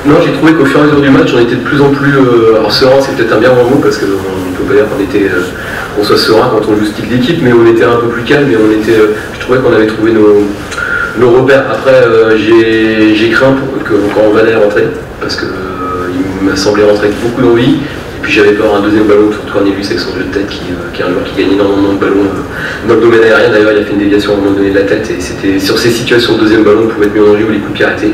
Non, j'ai trouvé qu'au fur et à mesure du match, on était de plus en plus. Alors serein, c'est peut-être un bien grand mot parce qu'on ne peut pas dire qu'on soit serein quand on joue ce style d'équipe, mais on était un peu plus calme et je trouvais qu'on avait trouvé nos repères. Après, j'ai craint que quand Valère rentrait, parce qu'il m'a semblé rentrer avec beaucoup d'envie. Et puis j'avais peur un deuxième ballon autour de Cornelius avec son jeu de tête qui est un joueur qui gagne énormément de ballons dans le domaine aérien. D'ailleurs, il a fait une déviation à un moment donné de la tête et c'était sur ces situations de deuxième ballon, on pouvait être mis en danger ou les coups de pied arrêtés.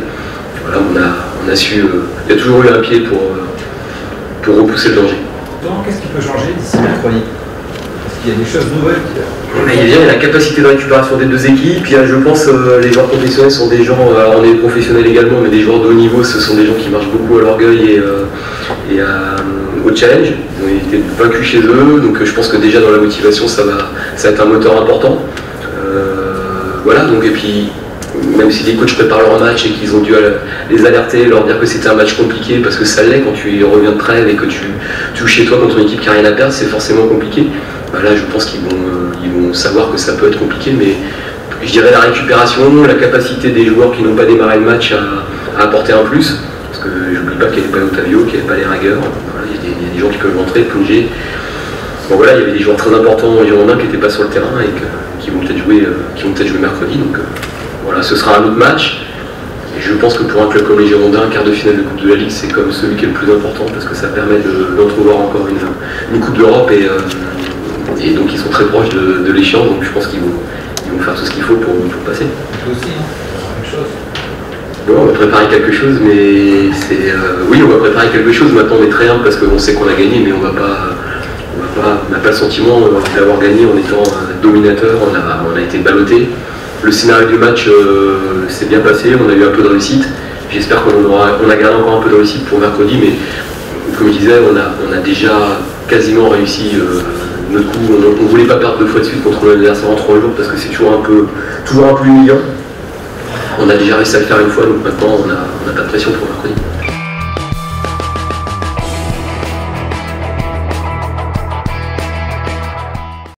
Voilà, on a su. Il y a toujours eu un pied pour repousser le danger. Qu'est-ce qui peut changer d'ici mercredi? Parce qu'il y a des choses nouvelles il y a la capacité de récupération des deux équipes. Il y a, je pense, les joueurs professionnels sont des gens, alors on est professionnels également, mais des joueurs de haut niveau, ce sont des gens qui marchent beaucoup à l'orgueil et au challenge. Ils ont été vaincus chez eux, donc je pense que déjà dans la motivation, ça va être un moteur important. Voilà, donc et puis même si les coachs préparent leur match et qu'ils ont dû les alerter, leur dire que c'était un match compliqué, parce que ça l'est quand tu reviens de trêve et que tu joues chez toi contre une équipe qui n'a rien à perdre, c'est forcément compliqué. Bah là, je pense qu'ils vont savoir que ça peut être compliqué, mais je dirais la récupération, la capacité des joueurs qui n'ont pas démarré le match à apporter un plus, parce que j'oublie pas qu'il n'y avait pas Otavio, qu'il n'y avait pas les Ragueurs, voilà, il y a des gens qui peuvent rentrer, plonger. Bon voilà, il y avait des joueurs très importants en Girondins qui n'étaient pas sur le terrain et qui vont peut-être jouer mercredi. Donc voilà, ce sera un autre match. Et je pense que pour un club comme les Girondins, quart de finale de Coupe de la Ligue, c'est comme celui qui est le plus important parce que ça permet d'entrevoir encore une Coupe d'Europe et donc ils sont très proches de l'échéance. Donc je pense qu'ils vont faire tout ce qu'il faut pour passer. Aussi, quelque chose. Bon, on va préparer quelque chose, mais oui, on va préparer quelque chose. Maintenant, on est très humble parce qu'on sait qu'on a gagné, mais on n'a pas le sentiment d'avoir gagné en étant dominateur. On a été ballotté. Le scénario du match s'est bien passé, on a eu un peu de réussite. J'espère qu'on a gardé encore un peu de réussite pour mercredi, mais comme je disais, on a déjà quasiment réussi notre coup. On ne voulait pas perdre 2 fois de suite contre l'adversaire en 3 jours parce que c'est toujours un peu humiliant. On a déjà réussi à le faire une fois, donc maintenant on n'a pas de pression pour mercredi.